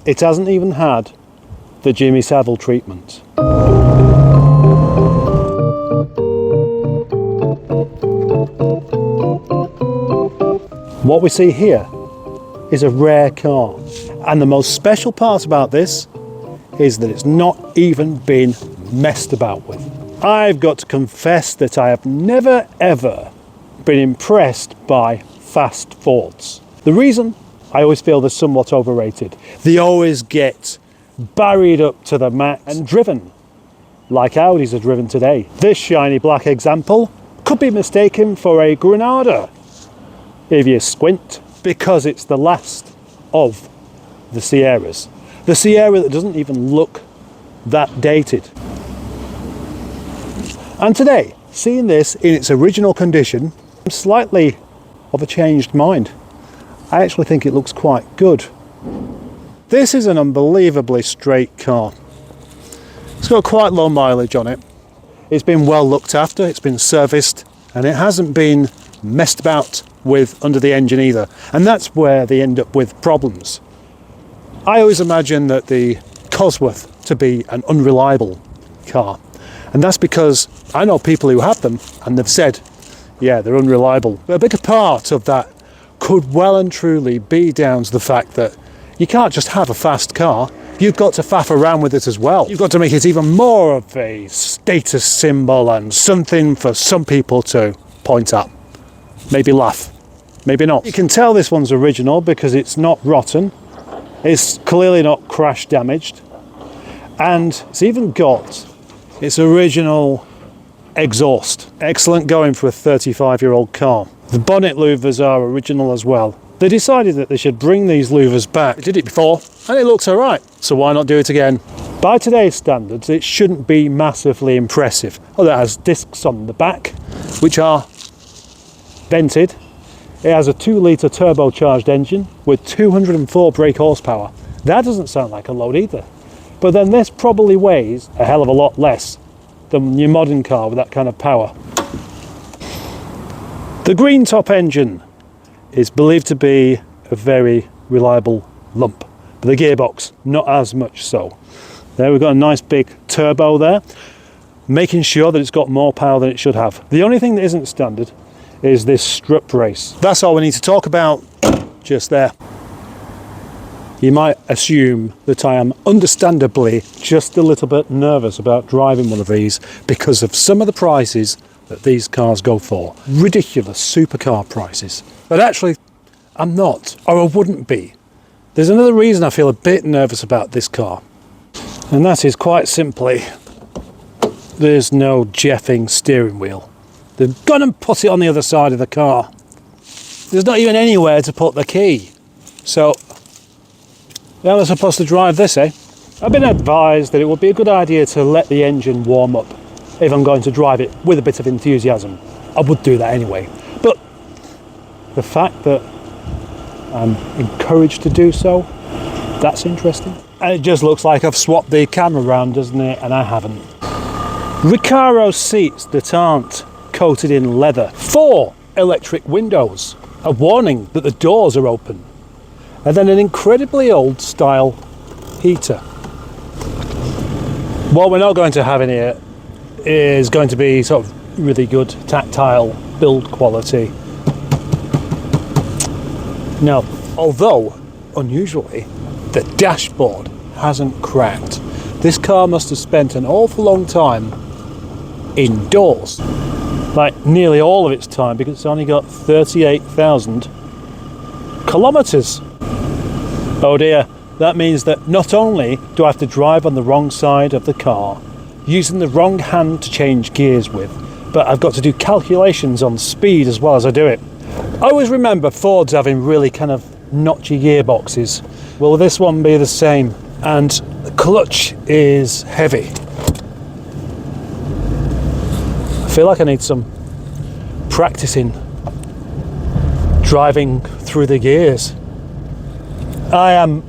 it hasn't even had the Jimmy Savile treatment. What we see here is a rare car, and the most special part about this is that it's not even been messed about with. I've got to confess that I have never ever been impressed by fast Fords. The reason, I always feel they're somewhat overrated. They always get buried up to the max and driven like Audis are driven today. This shiny black example could be mistaken for a Granada if you squint, because it's the last of the Sierras. The Sierra that doesn't even look that dated. And today, seeing this in its original condition, I'm slightly of a changed mind. I actually think it looks quite good. This is an unbelievably straight car. It's got quite low mileage on it. It's been well looked after, it's been serviced, and it hasn't been messed about with under the engine either. And that's where they end up with problems. I always imagine that the Cosworth to be an unreliable car. And that's because I know people who have them and they've said, yeah, they're unreliable. But a bigger part of that could well and truly be down to the fact that you can't just have a fast car. You've got to faff around with it as well. You've got to make it even more of a status symbol and something for some people to point at. Maybe laugh, maybe not. You can tell this one's original because it's not rotten. It's clearly not crash damaged. And it's even got its original exhaust. Excellent going for a 35-year-old car. The bonnet louvers are original as well. They decided that they should bring these louvers back. They did it before and it looks alright, so why not do it again? By today's standards, it shouldn't be massively impressive. Oh, it has discs on the back, which are vented. It has a 2-litre turbocharged engine with 204 brake horsepower. That doesn't sound like a load either. But then this probably weighs a hell of a lot less than your modern car with that kind of power. The green top engine is believed to be a very reliable lump, but the gearbox not as much so. There we've got a nice big turbo there, making sure that it's got more power than it should have. The only thing that isn't standard is this strut brace. That's all we need to talk about just there. You might assume that I am understandably just a little bit nervous about driving one of these because of some of the prices that these cars go for. Ridiculous supercar prices. But actually, I'm not, or I wouldn't be. There's another reason I feel a bit nervous about this car, and that is quite simply, there's no jeffing steering wheel. They've gone and put it on the other side of the car. There's not even anywhere to put the key. So, how am I supposed to drive this, eh? I've been advised that it would be a good idea to let the engine warm up if I'm going to drive it with a bit of enthusiasm. I would do that anyway. But the fact that I'm encouraged to do so, that's interesting. And it just looks like I've swapped the camera around, doesn't it? And I haven't. Recaro seats that aren't coated in leather. 4 electric windows. A warning that the doors are open. And then an incredibly old style heater. What we're not going to have in here is going to be sort of really good tactile build quality. Now, although unusually the dashboard hasn't cracked, this car must have spent an awful long time indoors, like nearly all of its time, because it's only got 38,000 kilometers. Oh dear, that means that not only do I have to drive on the wrong side of the car, using the wrong hand to change gears with, but I've got to do calculations on speed as well as I do it. I always remember Fords having really kind of notchy gearboxes. Will this one be the same? And the clutch is heavy. I feel like I need some practicing driving through the gears. I am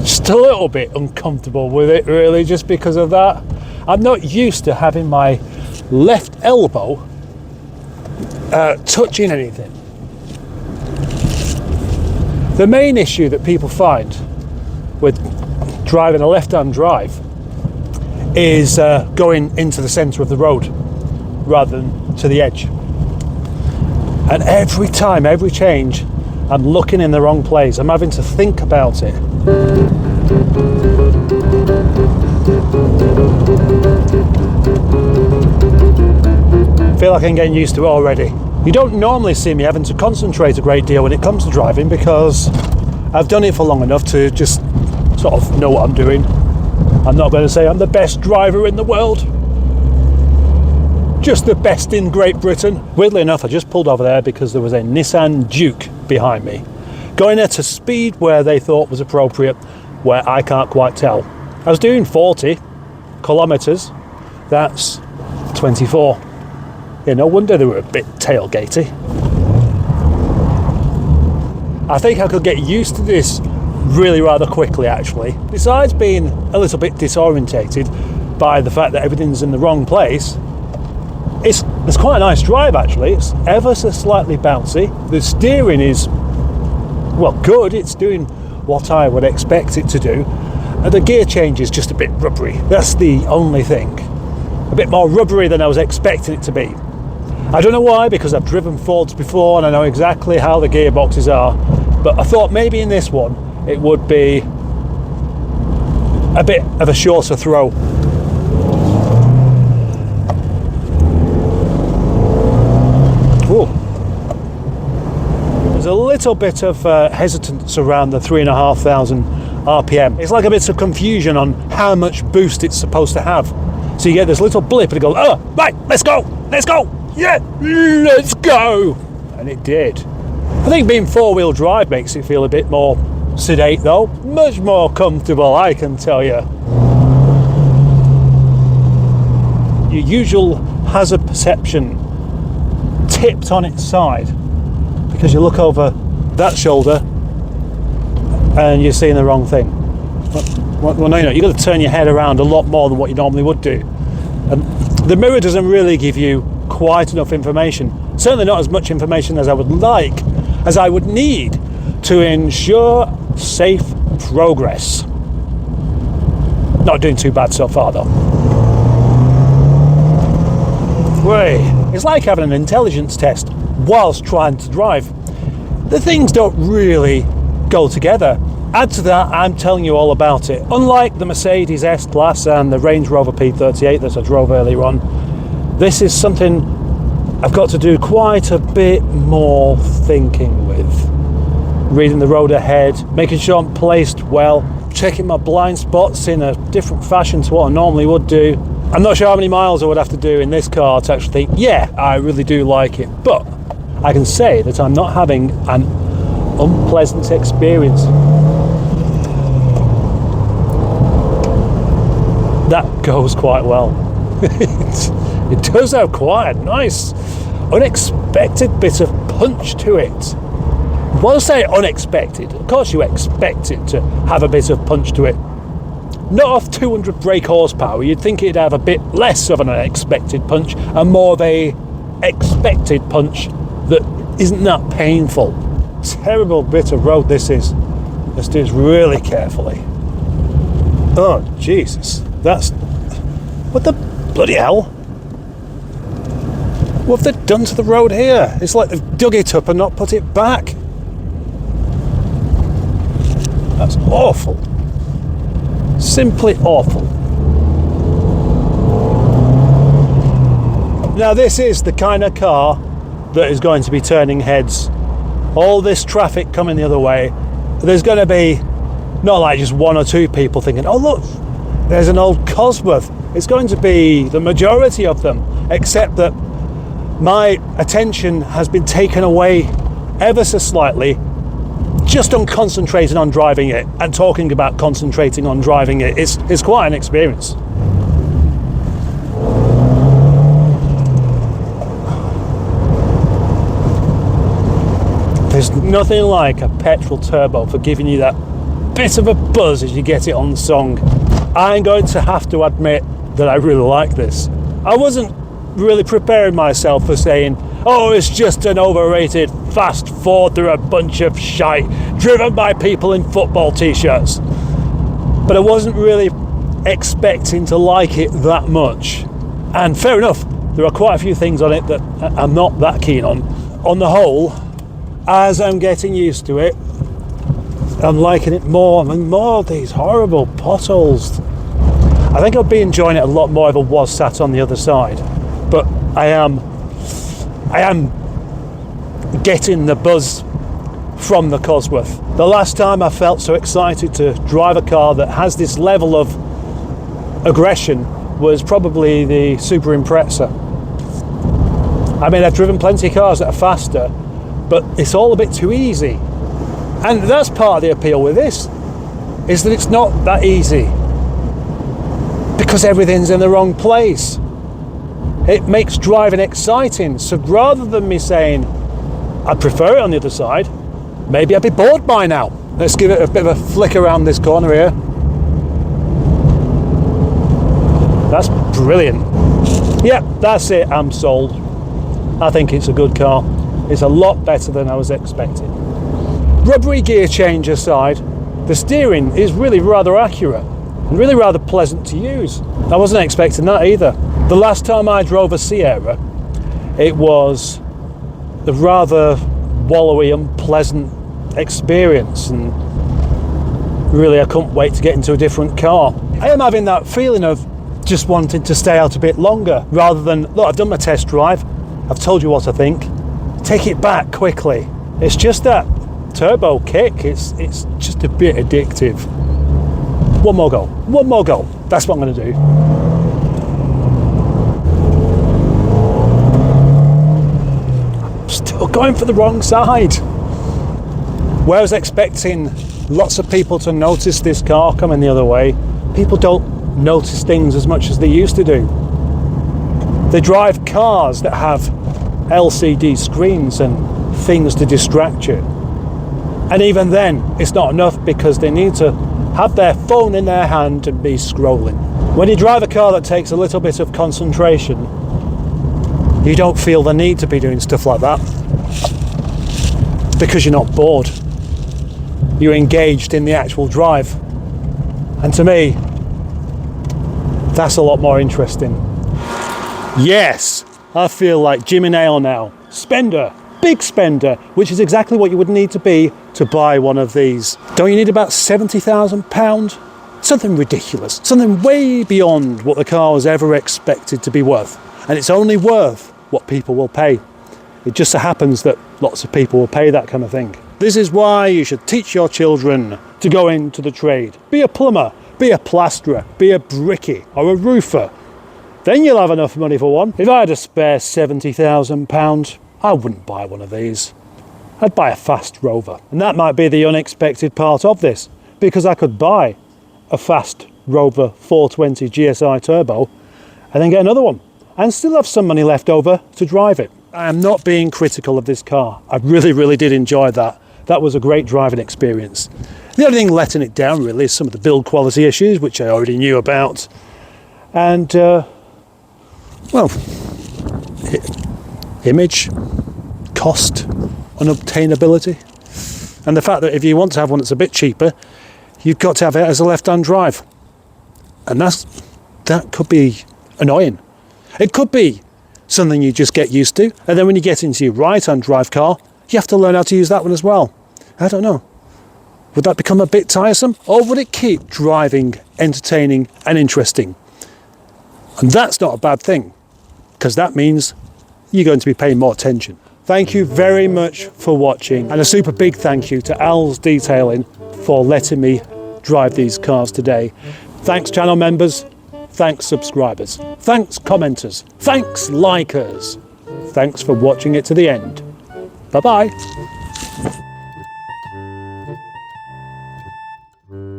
just a little bit uncomfortable with it, really, just because of that. I'm not used to having my left elbow touching anything. The main issue that people find with driving a left-hand drive is going into the centre of the road rather than to the edge. And every time, every change, I'm looking in the wrong place. I'm having to think about it. I feel like I'm getting used to it already. You don't normally see me having to concentrate a great deal when it comes to driving because I've done it for long enough to just sort of know what I'm doing. I'm not going to say I'm the best driver in the world, just the best in Great Britain. Weirdly enough, I just pulled over there because there was a Nissan Duke behind me, going at a speed where they thought was appropriate, where I can't quite tell. I was doing 40 kilometres, that's 24. Yeah, no wonder they were a bit tailgatey. I think I could get used to this really rather quickly, actually. Besides being a little bit disorientated by the fact that everything's in the wrong place, it's quite a nice drive, actually. It's ever so slightly bouncy. The steering is, well, good. It's doing what I would expect it to do. And the gear change is just a bit rubbery. That's the only thing. A bit more rubbery than I was expecting it to be. I don't know why, because I've driven Fords before and I know exactly how the gearboxes are, but I thought maybe in this one it would be a bit of a shorter throw. Ooh. There's a little bit of hesitance around the 3,500 RPM. It's like a bit of confusion on how much boost it's supposed to have. So you get this little blip and it goes, oh, right, let's go, yeah, let's go. And it did. I think being four-wheel drive makes it feel a bit more sedate though, much more comfortable, I can tell you. Your usual hazard perception tipped on its side because you look over that shoulder and you're seeing the wrong thing. Well, no, you've got to turn your head around a lot more than what you normally would do. And the mirror doesn't really give you quite enough information. Certainly not as much information as I would like, as I would need to ensure safe progress. Not doing too bad so far though. Way. It's like having an intelligence test whilst trying to drive. The things don't really go together. Add to that, I'm telling you all about it. Unlike the Mercedes S-Class and the Range Rover P38 that I drove earlier on, this is something I've got to do quite a bit more thinking with. Reading the road ahead, making sure I'm placed well, checking my blind spots in a different fashion to what I normally would do. I'm not sure how many miles I would have to do in this car to actually think, yeah, I really do like it. But I can say that I'm not having an unpleasant experience. That goes quite well. It does have quite a nice, unexpected bit of punch to it. When I say unexpected, of course you expect it to have a bit of punch to it. Not off 200 brake horsepower, you'd think it'd have a bit less of an unexpected punch and more of a expected punch that isn't that painful. Terrible bit of road this is. Let's do this really carefully. Oh, Jesus. That's... what the bloody hell? What have they done to the road here? It's like they've dug it up and not put it back. That's awful. Simply awful. Now this is the kind of car that is going to be turning heads. All this traffic coming the other way, there's going to be not like just one or two people thinking, oh look, there's an old Cosworth. It's going to be the majority of them, except that my attention has been taken away ever so slightly just on concentrating on driving it and talking about concentrating on driving it. It's quite an experience. There's nothing like a petrol turbo for giving you that bit of a buzz as you get it on the song. I'm going to have to admit that I really like this. I wasn't really preparing myself for saying, oh, it's just an overrated fast Ford, they're a bunch of shite driven by people in football t-shirts. but I wasn't really expecting to like it that much. And fair enough, there are quite a few things on it that I'm not that keen on. On the whole, as I'm getting used to it, I'm liking it more and more. These horrible potholes. I think I'd be enjoying it a lot more if I was sat on the other side, but I am getting the buzz from the Cosworth. The last time I felt so excited to drive a car that has this level of aggression was probably the Super Impreza. I mean, I've driven plenty of cars that are faster, but it's all a bit too easy. And that's part of the appeal with this, is that it's not that easy, because everything's in the wrong place. It makes driving exciting. So rather than me saying I'd prefer it on the other side, maybe I'd be bored by now. Let's give it a bit of a flick around this corner here. That's brilliant. Yep, that's it, I'm sold. I think it's a good car. It's a lot better than I was expecting. Rubbery gear change aside, the steering is really rather accurate and really rather pleasant to use. I wasn't expecting that either. The last time I drove a Sierra, it was a rather wallowy, unpleasant experience, and really I couldn't wait to get into a different car. I am having that feeling of just wanting to stay out a bit longer, rather than, look, I've done my test drive, I've told you what I think, take it back quickly. It's just that turbo kick, it's just a bit addictive. One more go, that's what I'm going to do. I'm still going for the wrong side. Where I was expecting lots of people to notice this car coming the other way, people don't notice things as much as they used to do. They drive cars that have LCD screens and things to distract you. And even then, it's not enough, because they need to have their phone in their hand and be scrolling. When you drive a car that takes a little bit of concentration, you don't feel the need to be doing stuff like that, because you're not bored. You're engaged in the actual drive. And to me, that's a lot more interesting. Yes, I feel like Jimmy Nail now. Spender, big spender, which is exactly what you would need to be to buy one of these. Don't you need about £70,000? Something ridiculous, something way beyond what the car was ever expected to be worth. And it's only worth what people will pay. It just so happens that lots of people will pay that kind of thing. This is why you should teach your children to go into the trade. Be a plumber, be a plasterer, be a brickie or a roofer. Then you'll have enough money for one. If I had a spare £70,000, I wouldn't buy one of these. I'd buy a fast Rover. And that might be the unexpected part of this, because I could buy a fast Rover 420 GSI Turbo and then get another one and still have some money left over to drive it. I am not being critical of this car. I really did enjoy that. That was a great driving experience. The only thing letting it down really is some of the build quality issues, which I already knew about. And, well, image, cost, unobtainability. And the fact that if you want to have one that's a bit cheaper, you've got to have it as a left-hand drive. And that could be annoying. It could be something you just get used to, and then when you get into your right-hand drive car, you have to learn how to use that one as well. I don't know. Would that become a bit tiresome, or would it keep driving entertaining and interesting? And that's not a bad thing, because that means you're going to be paying more attention. Thank you very much for watching, and a super big thank you to Al's Detailing for letting me drive these cars today. Thanks channel members, thanks subscribers, thanks commenters, thanks likers, thanks for watching it to the end. Bye bye.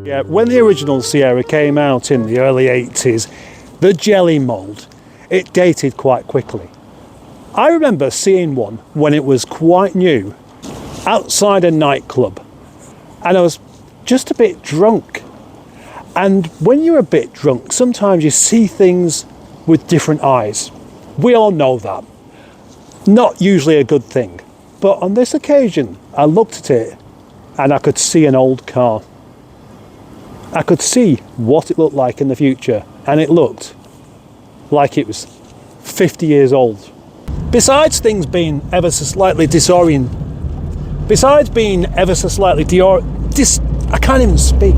Yeah, when the original Sierra came out in the early 80s, the jelly mould, it dated quite quickly. I remember seeing one when it was quite new outside a nightclub, and I was just a bit drunk. And when you're a bit drunk, sometimes you see things with different eyes. We all know that. Not usually a good thing. But on this occasion, I looked at it and I could see an old car. I could see what it looked like in the future, and it looked like it was 50 years old. Besides things being ever so slightly I can't even speak.